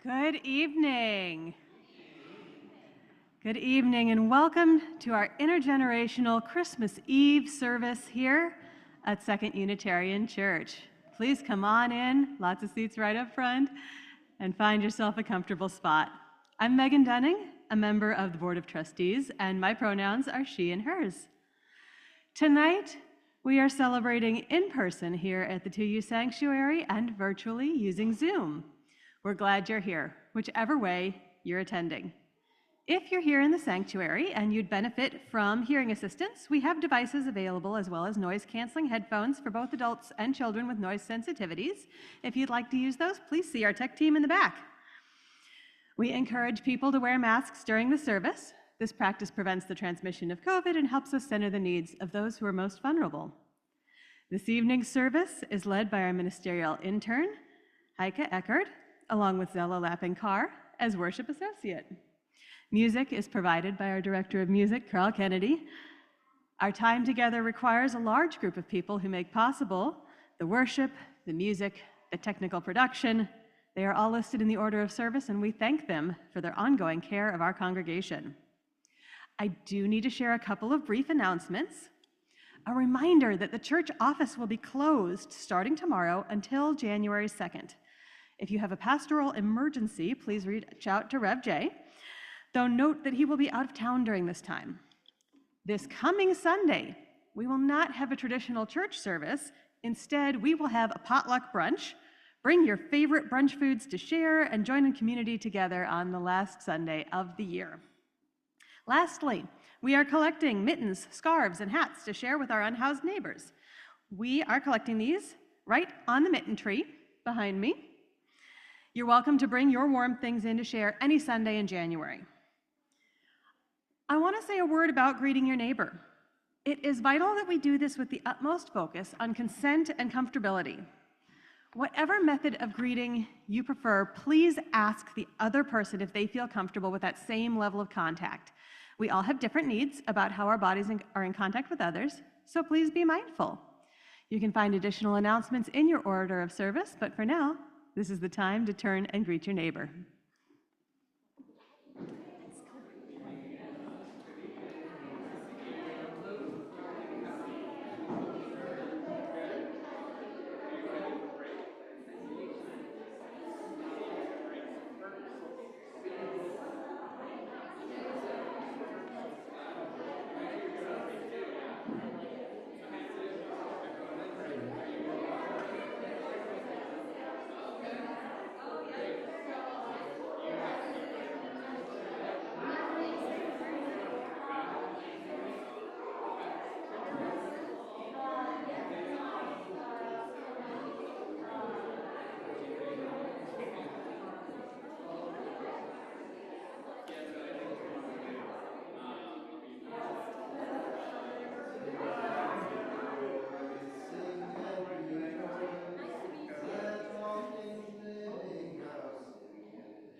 Good evening. Good evening and welcome to our intergenerational Christmas Eve service here at Second Unitarian Church. Please come on in, lots of seats right up front, and find yourself a comfortable spot. I'm Megan Dunning, a member of the Board of Trustees, and my pronouns are she and hers. Tonight, we are celebrating in person here at the 2U Sanctuary and virtually using Zoom. We're glad you're here, whichever way you're attending. If you're here in the sanctuary and you'd benefit from hearing assistance, we have devices available as well as noise-canceling headphones for both adults and children with noise sensitivities. If you'd like to use those, please see our tech team in the back. We encourage people to wear masks during the service. This practice prevents the transmission of COVID and helps us center the needs of those who are most vulnerable. This evening's service is led by our ministerial intern, Heike Eghardt, along with Zella Lappin-Carr as worship associate. Music is provided by our director of music, Carl Kennedy. Our time together requires a large group of people who make possible the worship, the music, the technical production. They are all listed in the order of service, and we thank them for their ongoing care of our congregation. I do need to share a couple of brief announcements. A reminder that the church office will be closed starting tomorrow until January 2nd. If you have a pastoral emergency, please reach out to Rev J, though note that he will be out of town during this time. This coming Sunday, we will not have a traditional church service. Instead, we will have a potluck brunch. Bring your favorite brunch foods to share and join in community together on the last Sunday of the year. Lastly, we are collecting mittens, scarves, and hats to share with our unhoused neighbors. We are collecting these right on the mitten tree behind me. You're welcome to bring your warm things in to share any Sunday in January. I want to say a word about greeting your neighbor. It is vital that we do this with the utmost focus on consent and comfortability. Whatever method of greeting you prefer, please ask the other person if they feel comfortable with that same level of contact. We all have different needs about how our bodies are in contact with others, so please be mindful. You can find additional announcements in your order of service, but for now, this is the time to turn and greet your neighbor.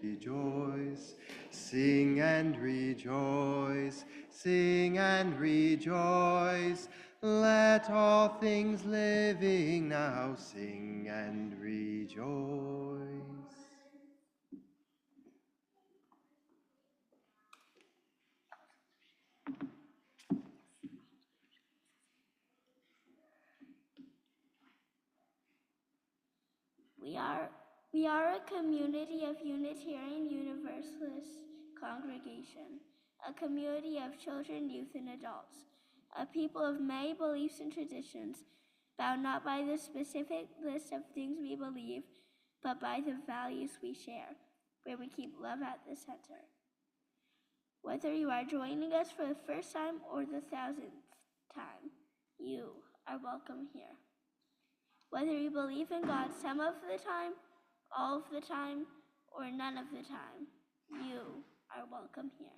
Rejoice, sing and rejoice, sing and rejoice. Let all things living now sing and rejoice. We are a community of Unitarian Universalist congregation, a community of children, youth, and adults, a people of many beliefs and traditions, bound not by the specific list of things we believe, but by the values we share, where we keep love at the center. Whether you are joining us for the first time or the 1000th time, you are welcome here. Whether you believe in God some of the time, all of the time, or none of the time, you are welcome here.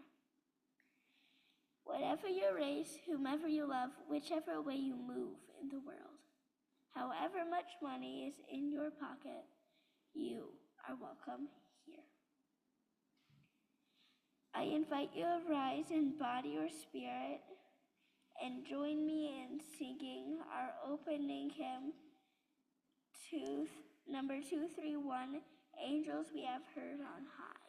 Whatever your race, whomever you love, whichever way you move in the world, however much money is in your pocket, you are welcome here. I invite you to rise in body or spirit and join me in singing our opening hymn, number 231, Angels we have heard on high.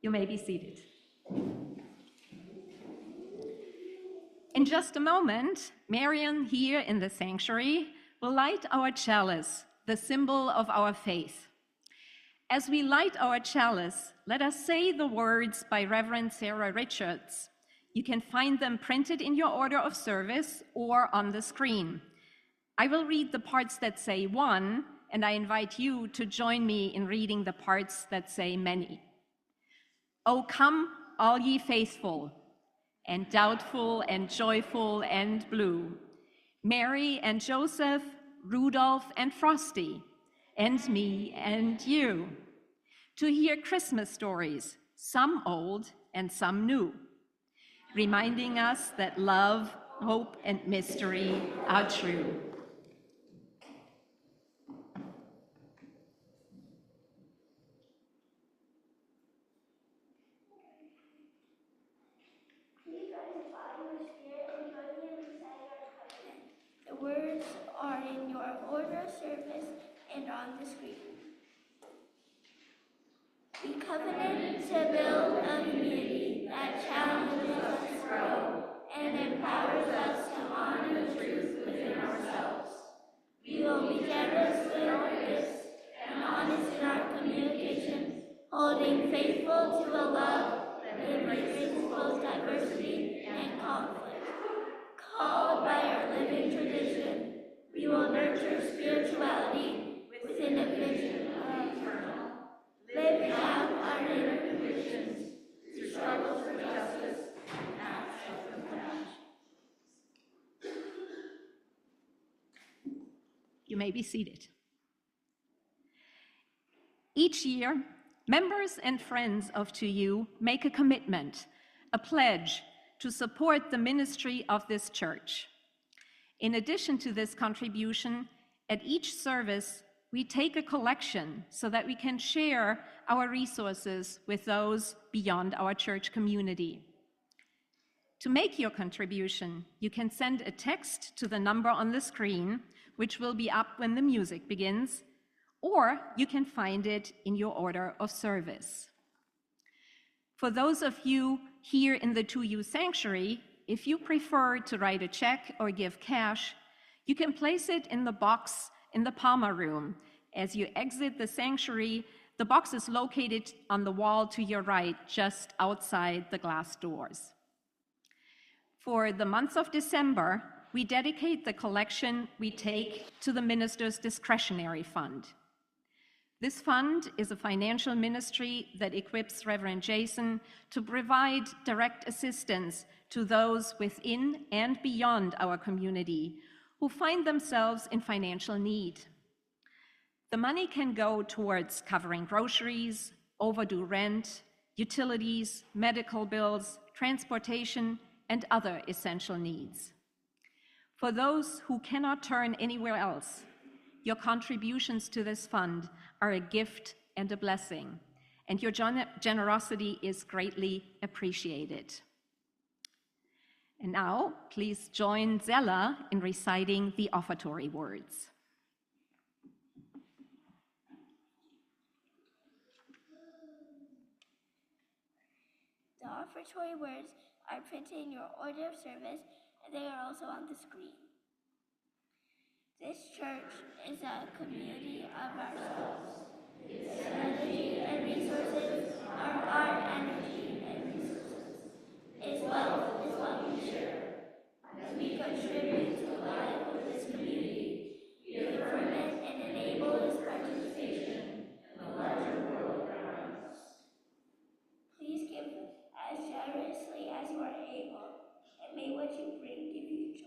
You may be seated. In just a moment, Marian here in the sanctuary will light our chalice, the symbol of our faith. As we light our chalice, let us say the words by Reverend Sarah Richards. You can find them printed in your order of service or on the screen. I will read the parts that say one, and I invite you to join me in reading the parts that say many. O come, all ye faithful, and doubtful and joyful and blue, Mary and Joseph, Rudolph and Frosty, and me and you, to hear Christmas stories, some old and some new, reminding us that love, hope, and mystery are true. The words are in your order of service and on the screen. We covenant to build a community that challenges us to grow and empowers us to honor the truth within ourselves. We will be generous with our gifts and honest in our communication, holding faithful to a love that embraces both diversity and conflict. Called by our living tradition, we will nurture spirituality within a vision of eternal, living out our inner convictions through struggles for justice and acts of compassion. You may be seated. Each year, Members and friends of 2U make a commitment, a pledge to support the ministry of this church. In addition to this contribution, at each service, we take a collection so that we can share our resources with those beyond our church community. To make your contribution, you can send a text to the number on the screen, which will be up when the music begins, or you can find it in your order of service. For those of you here in the 2U sanctuary, if you prefer to write a check or give cash, you can place it in the box in the Palmer room. As you exit the sanctuary, the box is located on the wall to your right, just outside the glass doors. For the month of December, we dedicate the collection we take to the minister's discretionary fund. This fund is a financial ministry that equips Reverend Jason to provide direct assistance to those within and beyond our community who find themselves in financial need. The money can go towards covering groceries, overdue rent, utilities, medical bills, transportation, and other essential needs. For those who cannot turn anywhere else, your contributions to this fund are a gift and a blessing, and your generosity is greatly appreciated. And now, please join Zella in reciting the offertory words. The offertory words are printed in your order of service, and they are also on the screen. This church is a community of ourselves. Its energy and resources are our energy and resources. Its wealth is what we share. As we contribute to the life of this community, you permit and enable its participation in the larger world around us. Please give as generously as you are able, and may what you bring give you joy.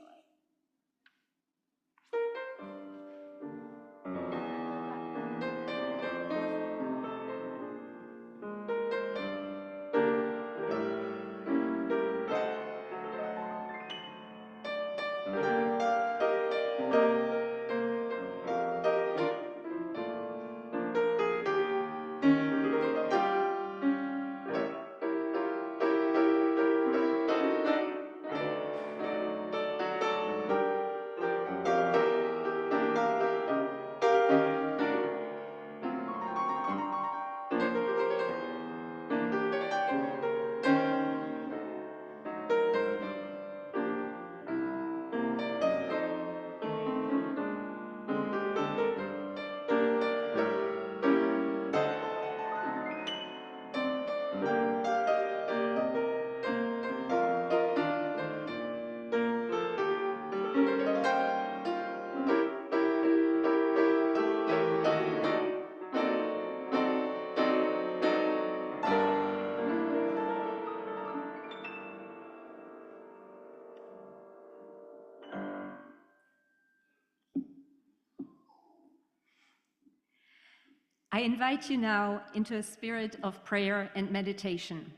I invite you now into a spirit of prayer and meditation.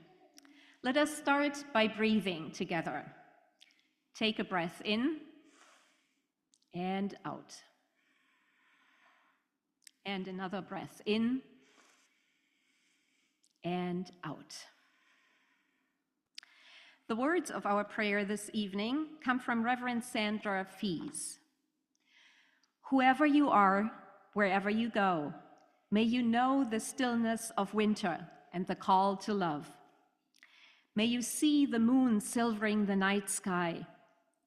Let us start by breathing together. Take a breath in and out. And another breath in and out. The words of our prayer this evening come from Reverend Sandra Fees. Whoever you are, wherever you go, may you know the stillness of winter and the call to love. May you see the moon silvering the night sky,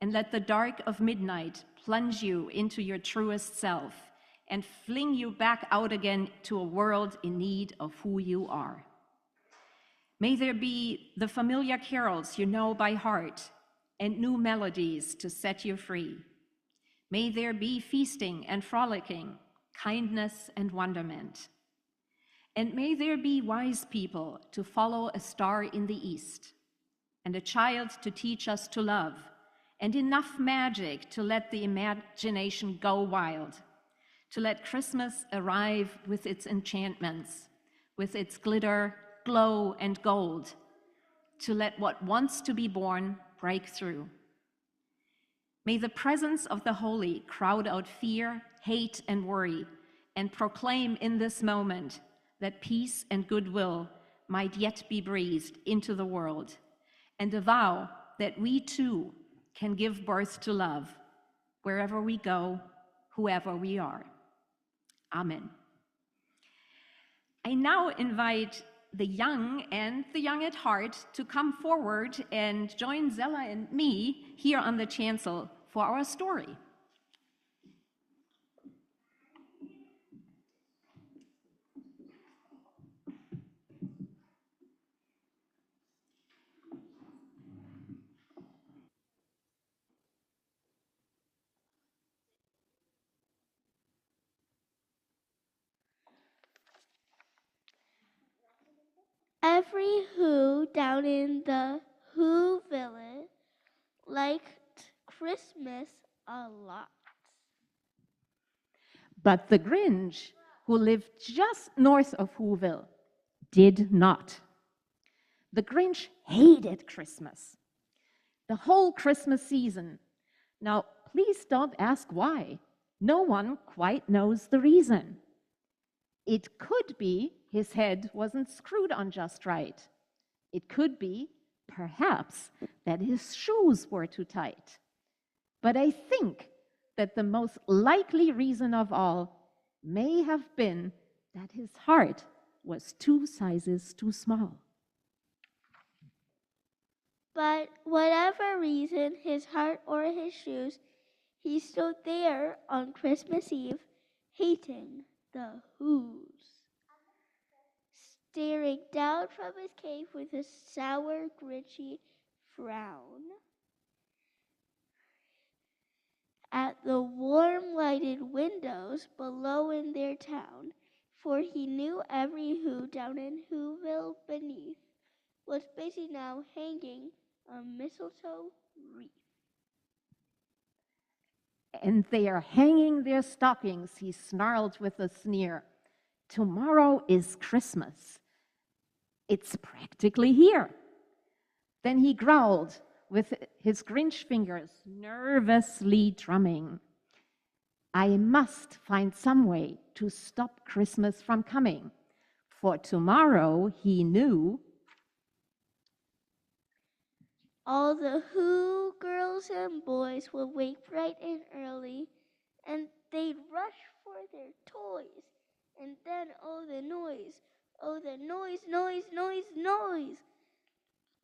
and let the dark of midnight plunge you into your truest self and fling you back out again to a world in need of who you are. May there be the familiar carols you know by heart and new melodies to set you free. May there be feasting and frolicking, kindness and wonderment. And may there be wise people to follow a star in the east, and a child to teach us to love, and enough magic to let the imagination go wild, to let Christmas arrive with its enchantments, with its glitter, glow, and gold, to let what wants to be born break through. May the presence of the holy crowd out fear, hate, and worry, and proclaim in this moment that peace and goodwill might yet be breathed into the world, and a vow that we too can give birth to love wherever we go, whoever we are. Amen. I now invite the young and the young at heart to come forward and join Zella and me here on the chancel for our story. Every Who down in the Who village liked Christmas a lot. But the Grinch, who lived just north of Whoville, did not. The Grinch hated Christmas, the whole Christmas season. Now, please don't ask why. No one quite knows the reason. It could be his head wasn't screwed on just right. It could be, perhaps, that his shoes were too tight. But I think that the most likely reason of all may have been that his heart was 2 sizes too small. But whatever reason, his heart or his shoes, he stood there on Christmas Eve, hating the Who's, staring down from his cave with a sour, grinchy frown at the warm lighted windows below in their town, for he knew every Who down in Whoville beneath was busy now hanging a mistletoe wreath. And they are hanging their stockings, he snarled with a sneer. Tomorrow is Christmas. It's practically here. Then he growled with his Grinch fingers nervously drumming. I must find some way to stop Christmas from coming, for tomorrow, he knew, all the Who girls and boys would wake bright and early, and they'd rush for their toys. And then, oh, the noise, noise.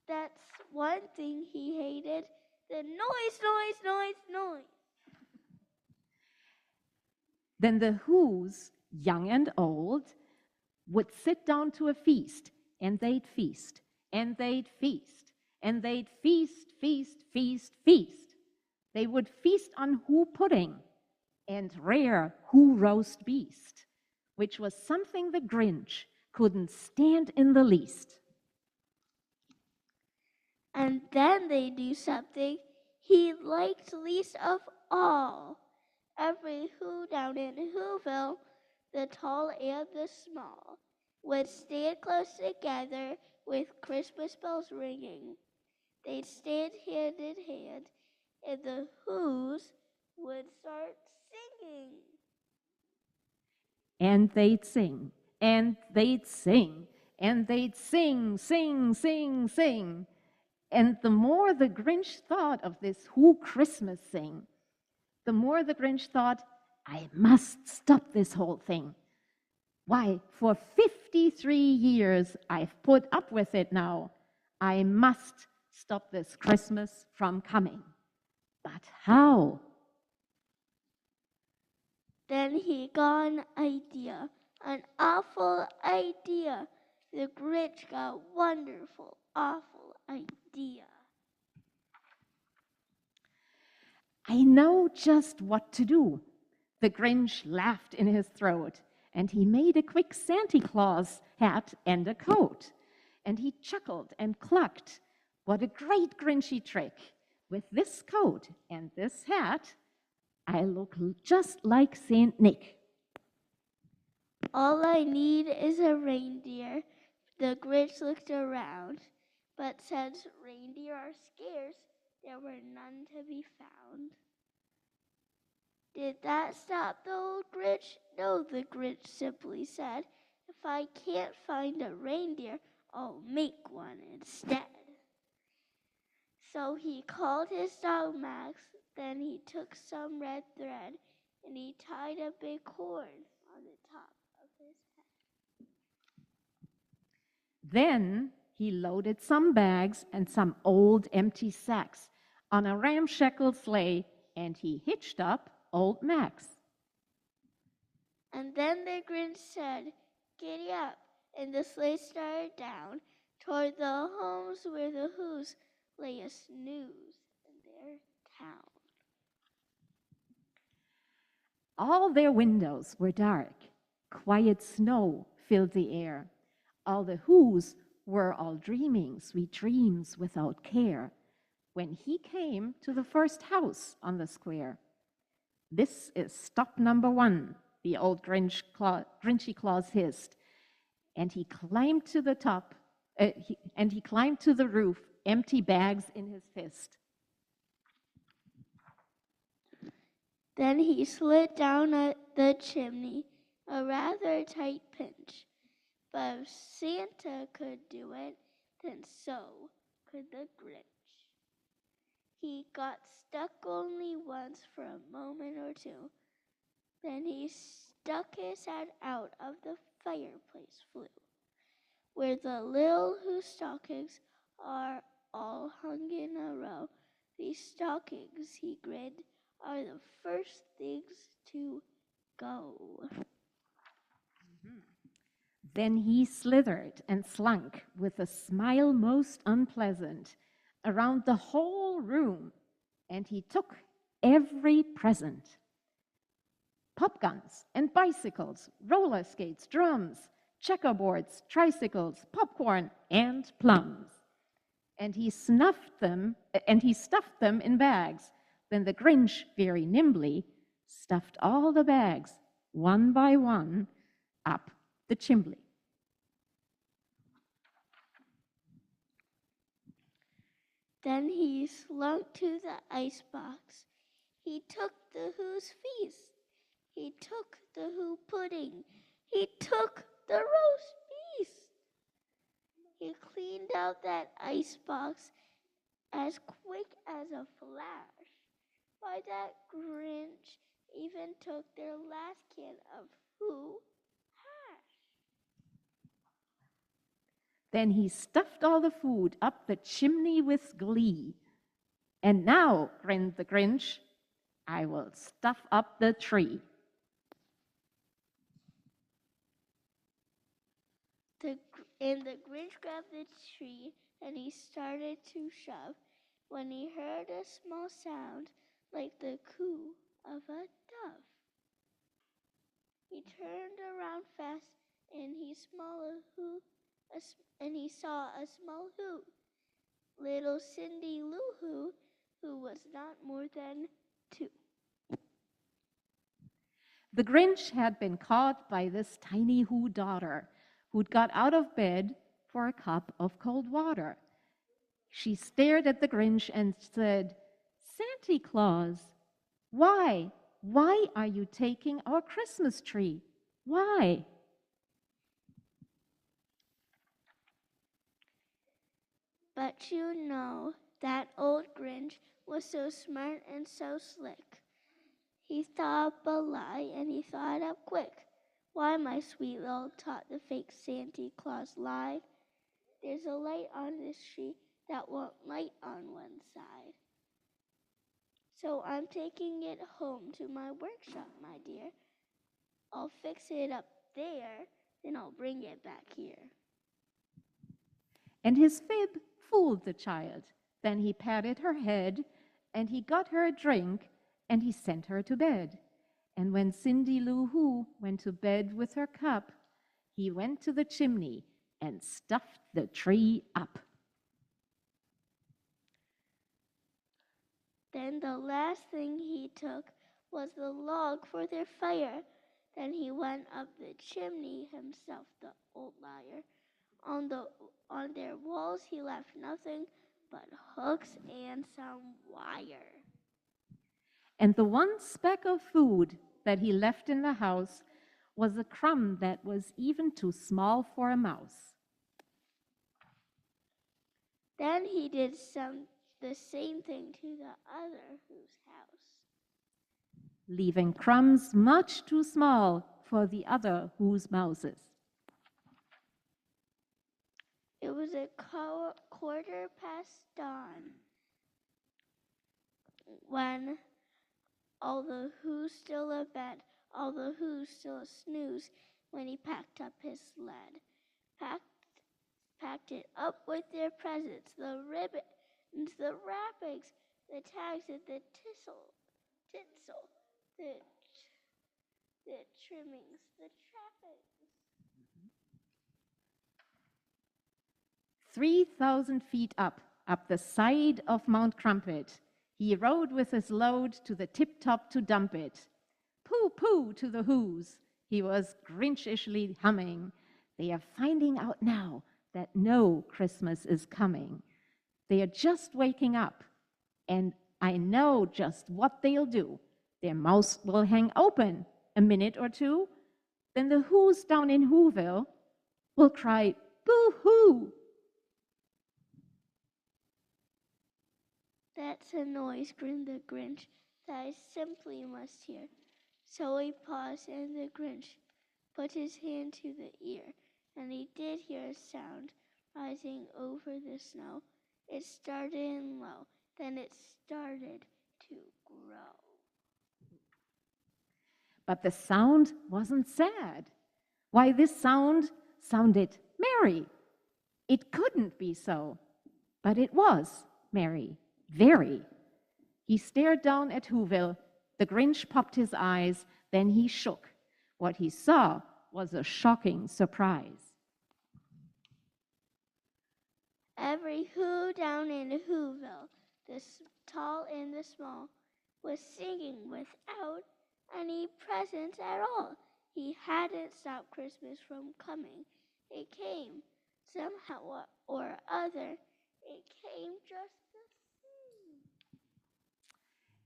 That's one thing he hated, the noise. Then the Who's, young and old, would sit down to a feast, and they'd feast, and they'd feast, and they'd feast. They would feast on Who pudding and rare Who roast beast, which was something the Grinch couldn't stand in the least. And then they do something he liked least of all. Every Who down in Whoville, the tall and the small, would stand close together with Christmas bells ringing. They'd stand hand in hand, and the Who's would start singing. And they'd sing, and they'd sing, and they'd sing. And the more the Grinch thought of this Who Christmas thing, the more the Grinch thought, I must stop this whole thing. Why, for 53 years I've put up with it now. I must stop this Christmas from coming. But how? Then he got an idea, an awful idea. The Grinch got a wonderful, awful idea. I know just what to do. The Grinch laughed in his throat, and he made a quick Santa Claus hat and a coat. And he chuckled and clucked. What a great Grinchy trick. With this coat and this hat, I look just like Saint Nick. All I need is a reindeer. The Grinch looked around, but since reindeer are scarce, there were none to be found. Did that stop the old Grinch? No, the Grinch simply said. If I can't find a reindeer, I'll make one instead. So he called his dog Max, then he took some red thread, and he tied a big horn on the top of his head. Then he loaded some bags and some old empty sacks on a ramshackle sleigh, and he hitched up old Max. And then the Grinch said, "Giddy up," and the sleigh started down toward the homes where the Who's lay a snooze in their town. All their windows were dark. Quiet snow filled the air. All the Who's were all dreaming sweet dreams without care when he came to the first house on the square. "This is stop number 1, the old Grinchy Claus hissed, and he climbed to the top, and he climbed to the roof, empty bags in his fist. Then he slid down the chimney, a rather tight pinch. But if Santa could do it, then so could the Grinch. He got stuck only once for a moment or two. Then he stuck his head out of the fireplace flue, where the little Who stockings are all hung in a row. These stockings, he grinned, are the first things to go. Then he slithered and slunk with a smile most unpleasant around the whole room, and he took every present. Pop guns and bicycles, roller skates, drums, checkerboards, tricycles, popcorn, and plums. And he stuffed them in bags. Then the Grinch, very nimbly, stuffed all the bags, one by one, up the chimney. Then he slunk to the icebox. He took the Who's feast. He took the Who pudding. He took the roast beef. He cleaned out that icebox as quick as a flash. Why, that Grinch even took their last can of Who hash. Then he stuffed all the food up the chimney with glee. "And now," grinned the Grinch, "I will stuff up the tree." And the Grinch grabbed the tree and he started to shove when he heard a small sound like the coo of a dove. He turned around fast and he saw a small Who, little Cindy Lou who was not more than 2. The Grinch had been caught by this tiny Who daughter who'd got out of bed for a cup of cold water. She stared at the Grinch and said, "Santa Claus, why are you taking our Christmas tree? Why?" But you know, that old Grinch was so smart and so slick. He thought up a lie and he thought up quick. "Why, my sweet little tot," the fake Santa Claus lied, "there's a light on this tree that won't light on one side. So I'm taking it home to my workshop, my dear. I'll fix it up there, then I'll bring it back here." And his fib fooled the child. Then he patted her head, and he got her a drink, and he sent her to bed. And when Cindy Lou Who went to bed with her cup, he went to the chimney and stuffed the tree up. Then the last thing he took was the log for their fire. Then he went up the chimney himself, the old liar. On their walls he left nothing but hooks and some wire. And the one speck of food that he left in the house was a crumb that was even too small for a mouse. Then he did the same thing to the other whose house. Leaving crumbs much too small for the other whose mouses. It was a quarter past dawn when all the who's still abed, all the who's still snooze, when he packed up his sled. Packed it up with their presents, the ribbons, the wrappings, the tags, and the tinsel, the trimmings, the trappings. 3,000 feet up the side of Mount Crumpet, he rode with his load to the tip-top to dump it. Pooh, pooh to the who's, he was grinchishly humming. They are finding out now that no Christmas is coming. They are just waking up, and I know just what they'll do. Their mouths will hang open a minute or two, then the who's down in Whoville will cry, boo-hoo. That's a noise, grinned the Grinch, that I simply must hear. So he paused, and the Grinch put his hand to the ear, and he did hear a sound rising over the snow. It started in low, then it started to grow. But the sound wasn't sad. Why, this sound sounded merry. It couldn't be so, but it was merry, very. He stared down at Whoville. The Grinch popped his eyes, then he shook. What he saw was a shocking surprise. Every who down in Whoville, the tall and the small, was singing without any presents at all. He hadn't stopped Christmas from coming. It came somehow or other. It came just the same.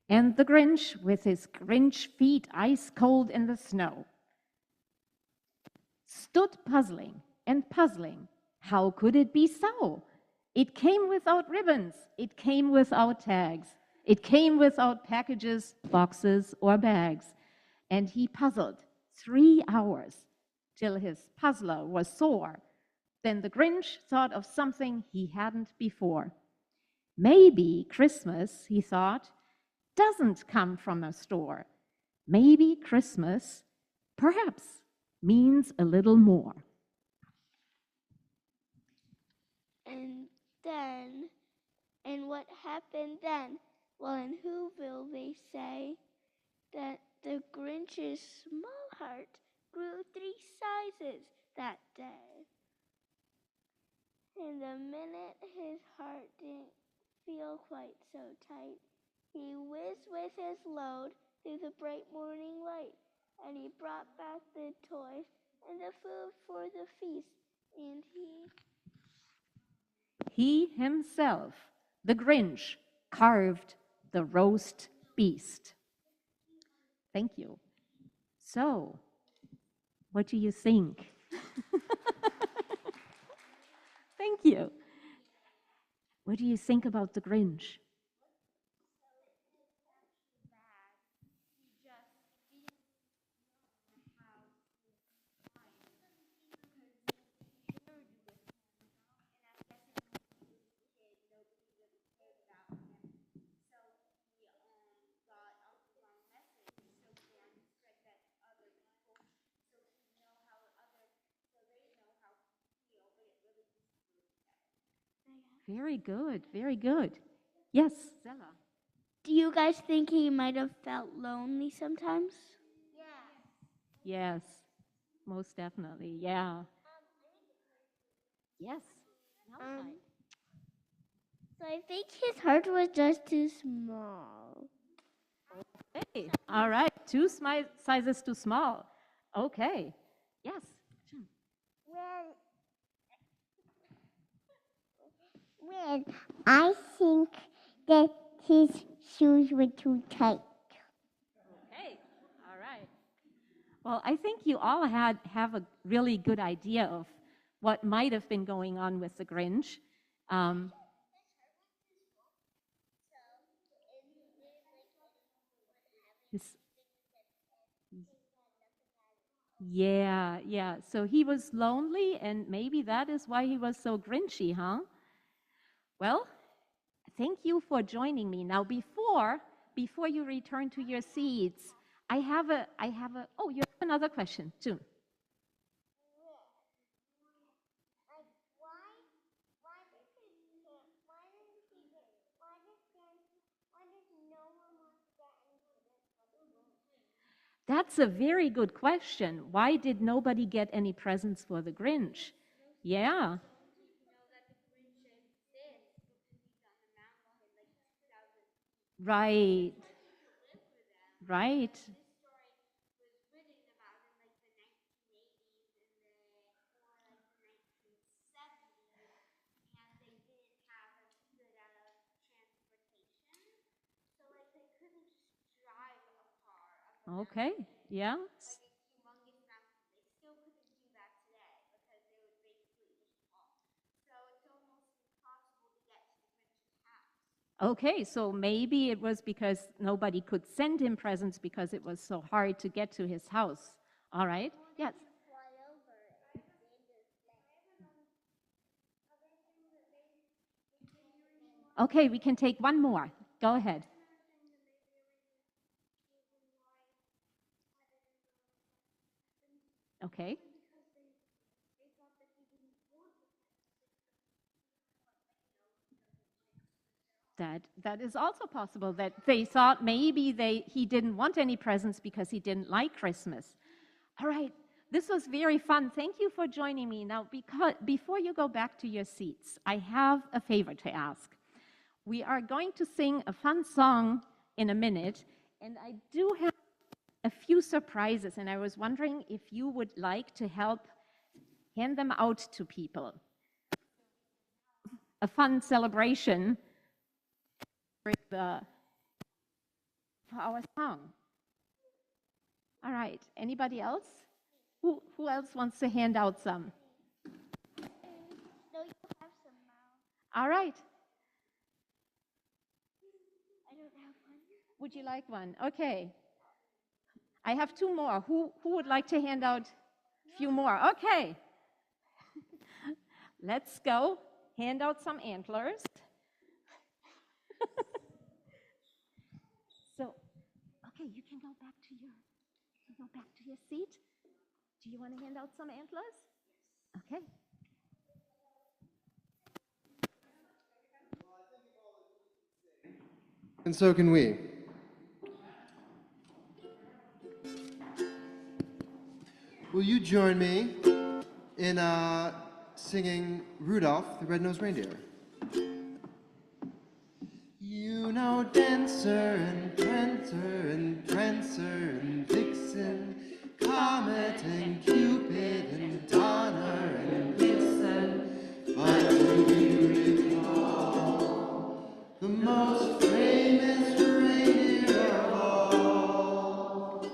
And the Grinch, with his Grinch feet ice cold in the snow, stood puzzling and puzzling. How could it be so? It came without ribbons. It came without tags. It came without packages, boxes, or bags. And he puzzled 3 hours till his puzzler was sore. Then the Grinch thought of something he hadn't before. Maybe Christmas, he thought, doesn't come from a store. Maybe Christmas, perhaps, means a little more. And what happened then? Well, in Whoville they say that the Grinch's small heart grew 3 sizes that day. And the minute his heart didn't feel quite so tight, he whizzed with his load through the bright morning light, and he brought back the toys and the food for the feast, and He himself, the Grinch, carved the roast beast. Thank you. So, what do you think? Thank you. What do you think about the Grinch? Very good, very good. Yes, Zella. Do you guys think he might have felt lonely sometimes? Yes, most definitely. Yeah. Yes. So I think his heart was just too small. Hey, all right, two sizes too small. Okay. Yes. Well, I think that his shoes were too tight. Okay. All right. Well, I think you all have a really good idea of what might have been going on with the Grinch. Um, his- yeah. So he was lonely, and maybe that is why he was so grinchy, huh? Well, thank you for joining me. Now, before you return to your seats, oh, you have another question too. That's a very good question. Why did nobody get any presents for the Grinch? Yeah. Right. Right. Okay. Yeah. Okay, so maybe it was because nobody could send him presents because it was so hard to get to his house. All right. Yes. Okay, we can take one more. Go ahead. Okay. That is also possible that they thought maybe he didn't want any presents because he didn't like Christmas. All right. This was very fun. Thank you for joining me. Now, before you go back to your seats, I have a favor to ask. We are going to sing a fun song in a minute, and I do have a few surprises, and I was wondering if you would like to help hand them out to people. A fun celebration for our song. All right. Anybody else? Who else wants to hand out some? No, you have some now. All right. I don't have one. Would you like one? Okay. I have two more. Who would like to hand out a few more? Okay. Let's go. Hand out some antlers. So, okay, you can go back to your seat. Do you want to hand out some antlers? Okay. And so can we. Will you join me in singing Rudolph the Red-Nosed Reindeer? You know Dancer and Prancer and Prancer and Vixen, Comet and Cupid and Donner and Blitzen, but do you recall the most famous reindeer of all?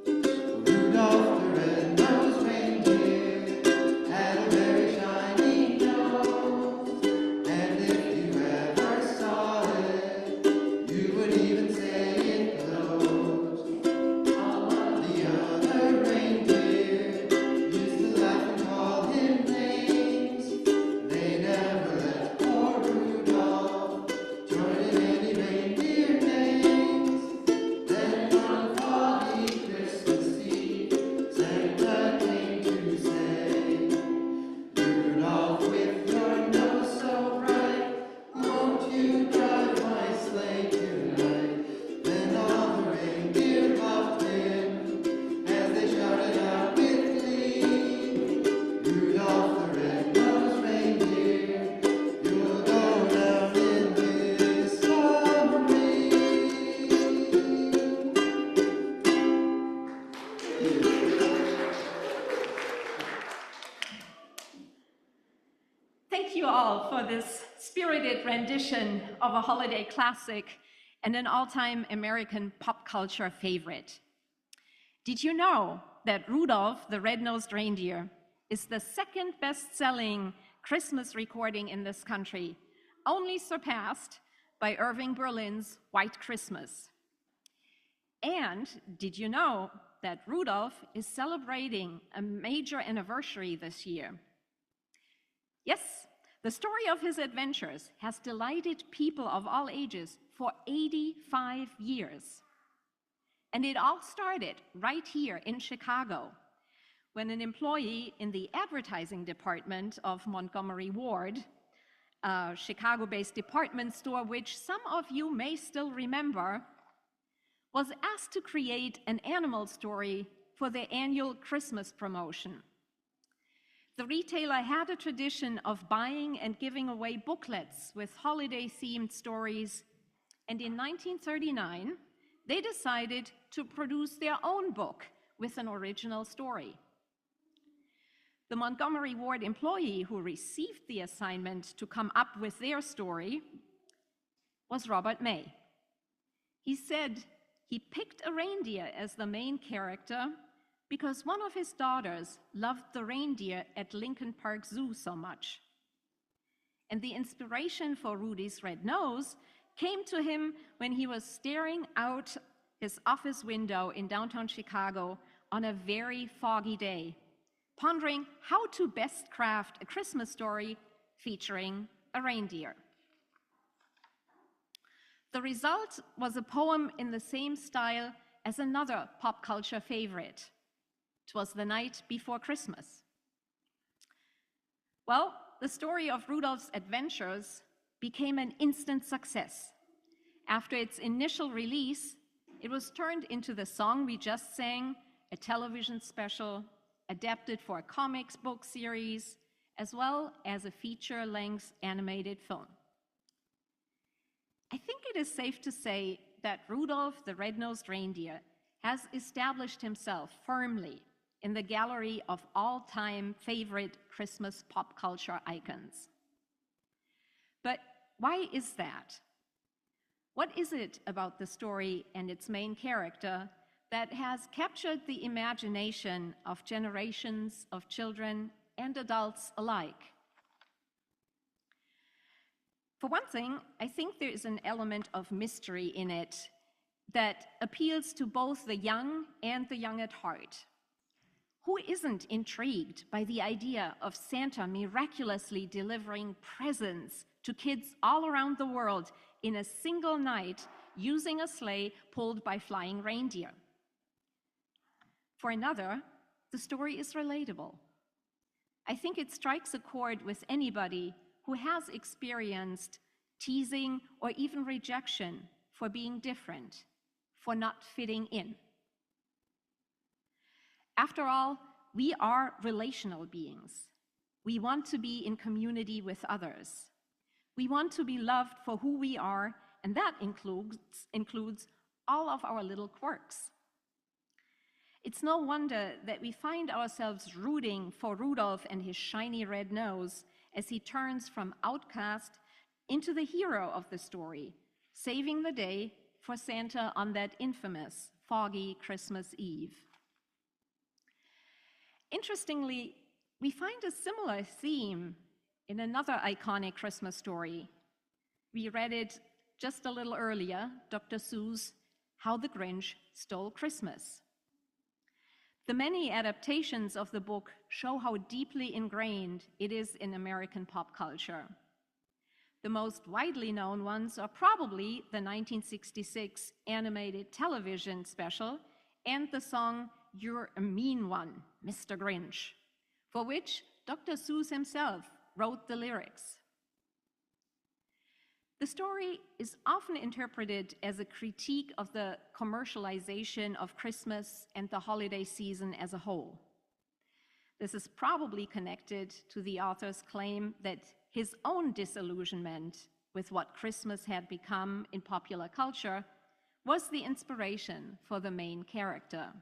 Rudolph the red-nosed reindeer had a very shiny nose, and if you ever saw it, you would even say it glows. All of the other reindeer used to Thank you all for this spirited rendition of a holiday classic and an all-time American pop culture favorite. Did you know that Rudolph the Red-Nosed Reindeer is the second best-selling Christmas recording in this country, only surpassed by Irving Berlin's White Christmas? And did you know that Rudolph is celebrating a major anniversary this year? Yes, the story of his adventures has delighted people of all ages for 85 years. And it all started right here in Chicago, when an employee in the advertising department of Montgomery Ward, a Chicago-based department store which some of you may still remember, was asked to create an animal story for their annual Christmas promotion. The retailer had a tradition of buying and giving away booklets with holiday-themed stories, and in 1939, they decided to produce their own book with an original story. The Montgomery Ward employee who received the assignment to come up with their story was Robert May. He said he picked a reindeer as the main character because one of his daughters loved the reindeer at Lincoln Park Zoo so much. And the inspiration for Rudy's red nose came to him when he was staring out his office window in downtown Chicago on a very foggy day, pondering how to best craft a Christmas story featuring a reindeer. The result was a poem in the same style as another pop culture favorite. 'Twas the Night Before Christmas. Well, the story of Rudolph's adventures became an instant success. After its initial release, it was turned into the song we just sang, a television special, adapted for a comics book series, as well as a feature-length animated film. I think it is safe to say that Rudolph the Red-Nosed Reindeer has established himself firmly in the gallery of all-time favorite Christmas pop culture icons. But why is that? What is it about the story and its main character that has captured the imagination of generations of children and adults alike? For one thing, I think there is an element of mystery in it that appeals to both the young and the young at heart. Who isn't intrigued by the idea of Santa miraculously delivering presents to kids all around the world in a single night using a sleigh pulled by flying reindeer? For another, the story is relatable. I think it strikes a chord with anybody who has experienced teasing or even rejection for being different, for not fitting in. After all, we are relational beings. We want to be in community with others. We want to be loved for who we are, and that includes all of our little quirks. It's no wonder that we find ourselves rooting for Rudolph and his shiny red nose as he turns from outcast into the hero of the story, saving the day for Santa on that infamous foggy Christmas Eve. Interestingly, we find a similar theme in another iconic Christmas story. We read it just a little earlier, Dr. Seuss' How the Grinch Stole Christmas. The many adaptations of the book show how deeply ingrained it is in American pop culture. The most widely known ones are probably the 1966 animated television special and the song You're a Mean One, Mr. Grinch, for which Dr. Seuss himself wrote the lyrics. The story is often interpreted as a critique of the commercialization of Christmas and the holiday season as a whole. This is probably connected to the author's claim that his own disillusionment with what Christmas had become in popular culture was the inspiration for the main character.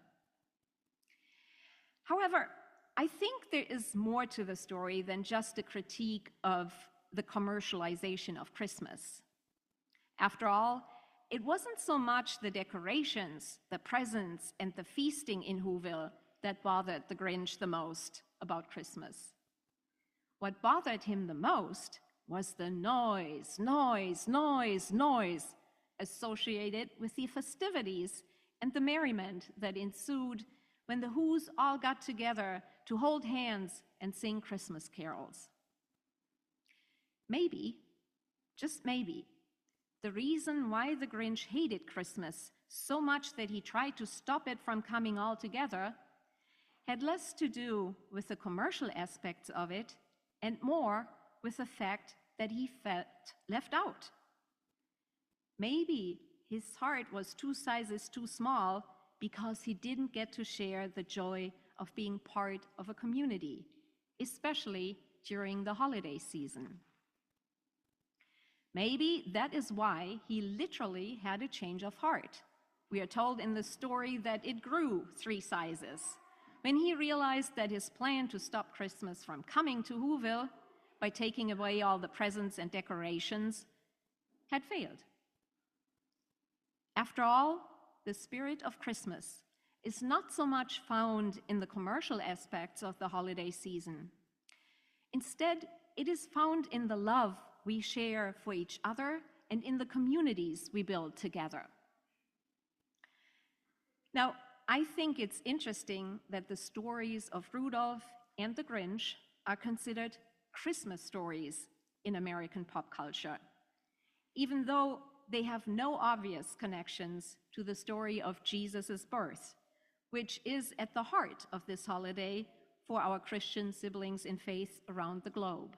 However, I think there is more to the story than just a critique of the commercialization of Christmas. After all, it wasn't so much the decorations, the presents, and the feasting in Whoville that bothered the Grinch the most about Christmas. What bothered him the most was the noise associated with the festivities and the merriment that ensued when the Whos all got together to hold hands and sing Christmas carols. Maybe, just maybe, the reason why the Grinch hated Christmas so much that he tried to stop it from coming altogether had less to do with the commercial aspects of it and more with the fact that he felt left out. Maybe his heart was 2 sizes too small because he didn't get to share the joy of being part of a community, especially during the holiday season. Maybe that is why he literally had a change of heart. We are told in the story that it grew 3 sizes when he realized that his plan to stop Christmas from coming to Whoville by taking away all the presents and decorations had failed. After all, the spirit of Christmas is not so much found in the commercial aspects of the holiday season. Instead, it is found in the love we share for each other and in the communities we build together. Now, I think it's interesting that the stories of Rudolph and the Grinch are considered Christmas stories in American pop culture, even though they have no obvious connections to the story of Jesus' birth, which is at the heart of this holiday for our Christian siblings in faith around the globe.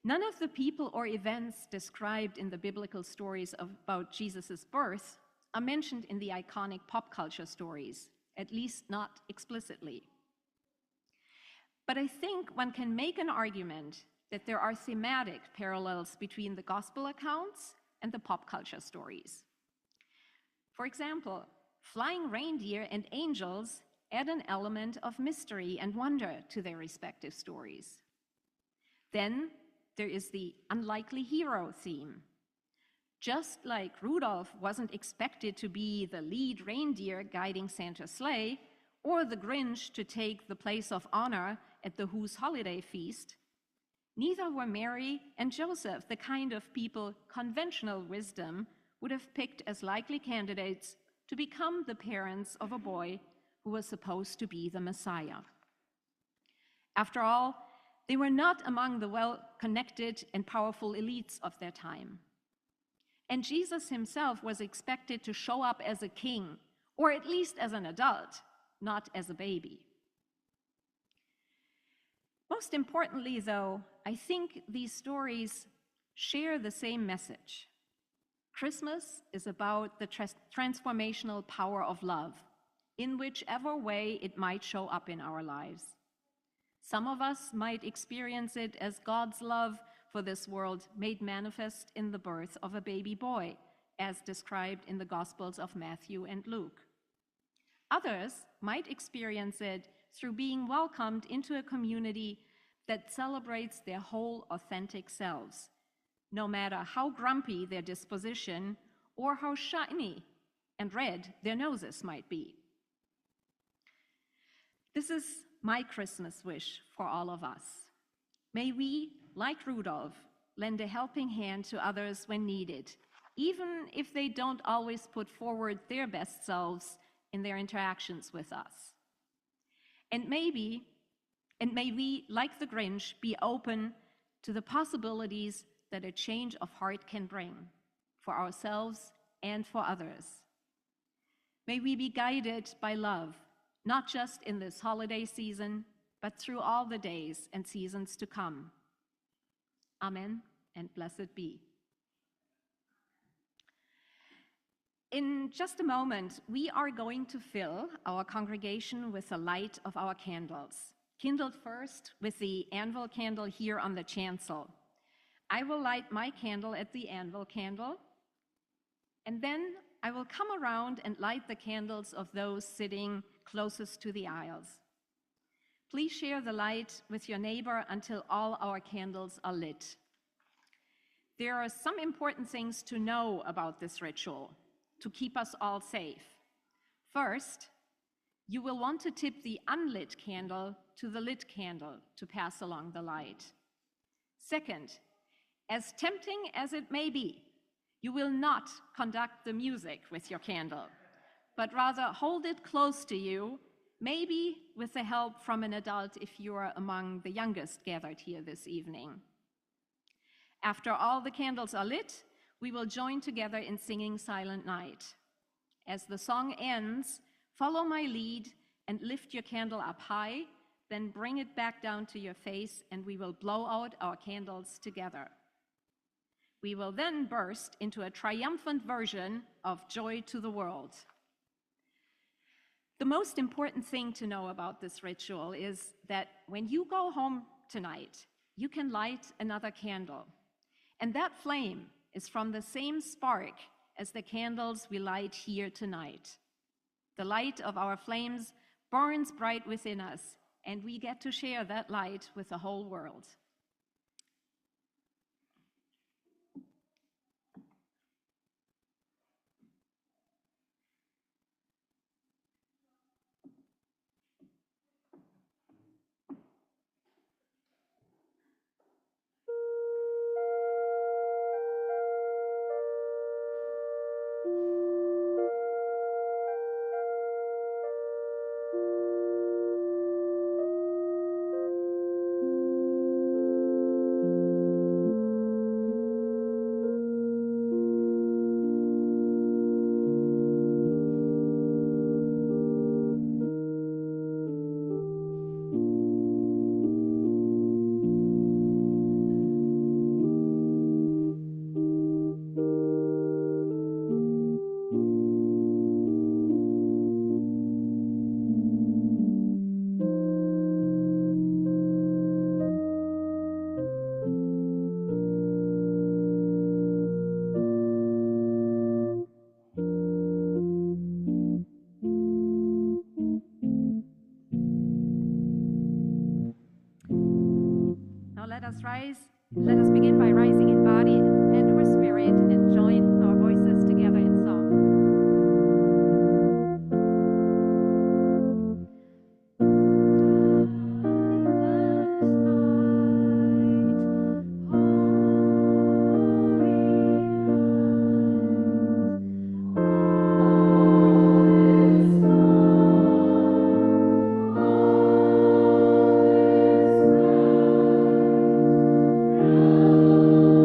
None of the people or events described in the biblical stories about Jesus' birth are mentioned in the iconic pop culture stories, at least not explicitly. But I think one can make an argument that there are thematic parallels between the gospel accounts and the pop culture stories. For example, flying reindeer and angels add an element of mystery and wonder to their respective stories. Then there is the unlikely hero theme. Just like Rudolph wasn't expected to be the lead reindeer guiding Santa's sleigh, or the Grinch to take the place of honor at the Who's holiday feast, neither were Mary and Joseph the kind of people conventional wisdom would have picked as likely candidates to become the parents of a boy who was supposed to be the Messiah. After all, they were not among the well-connected and powerful elites of their time. And Jesus himself was expected to show up as a king, or at least as an adult, not as a baby. Most importantly, though, I think these stories share the same message. Christmas is about the transformational power of love, in whichever way it might show up in our lives. Some of us might experience it as God's love for this world made manifest in the birth of a baby boy, as described in the Gospels of Matthew and Luke. Others might experience it through being welcomed into a community that celebrates their whole authentic selves, no matter how grumpy their disposition or how shiny and red their noses might be. This is my Christmas wish for all of us. May we, like Rudolph, lend a helping hand to others when needed, even if they don't always put forward their best selves in their interactions with us. And may we, like the Grinch, be open to the possibilities that a change of heart can bring for ourselves and for others. May we be guided by love, not just in this holiday season, but through all the days and seasons to come. Amen, and blessed be. In just a moment, we are going to fill our congregation with the light of our candles, kindled first with the anvil candle here on the chancel. I will light my candle at the anvil candle, and then I will come around and light the candles of those sitting closest to the aisles. Please share the light with your neighbor until all our candles are lit. There are some important things to know about this ritual to keep us all safe. First, you will want to tip the unlit candle to the lit candle to pass along the light. Second, as tempting as it may be, you will not conduct the music with your candle, but rather hold it close to you, maybe with the help from an adult if you are among the youngest gathered here this evening. After all the candles are lit, we will join together in singing Silent Night. As the song ends, follow my lead and lift your candle up high, then bring it back down to your face, and we will blow out our candles together. We will then burst into a triumphant version of Joy to the World. The most important thing to know about this ritual is that when you go home tonight, you can light another candle. And that flame is from the same spark as the candles we light here tonight. The light of our flames burns bright within us, and we get to share that light with the whole world. Let us begin by rising in body and or spirit and join our voices together in song. Thank you.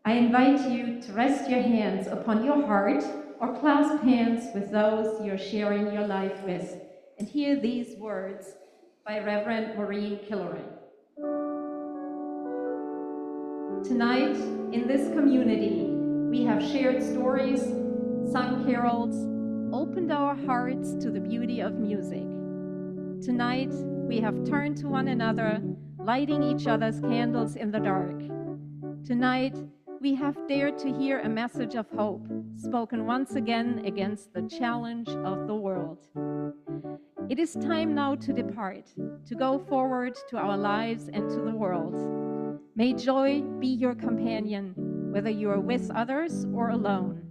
I invite you to rest your hands upon your heart or clasp hands with those you're sharing your life with and hear these words by Reverend Maureen Killery. Tonight, in this community, we have shared stories, sung carols, opened our hearts to the beauty of music. Tonight, we have turned to one another, lighting each other's candles in the dark. Tonight, we have dared to hear a message of hope, spoken once again against the challenge of the world. It is time now to depart, to go forward to our lives and to the world. May joy be your companion, whether you are with others or alone.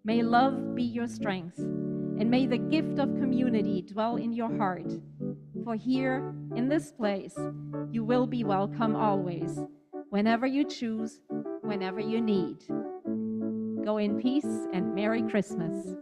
May love be your strength, and may the gift of community dwell in your heart. For here, in this place, you will be welcome always, whenever you choose, whenever you need. Go in peace and Merry Christmas.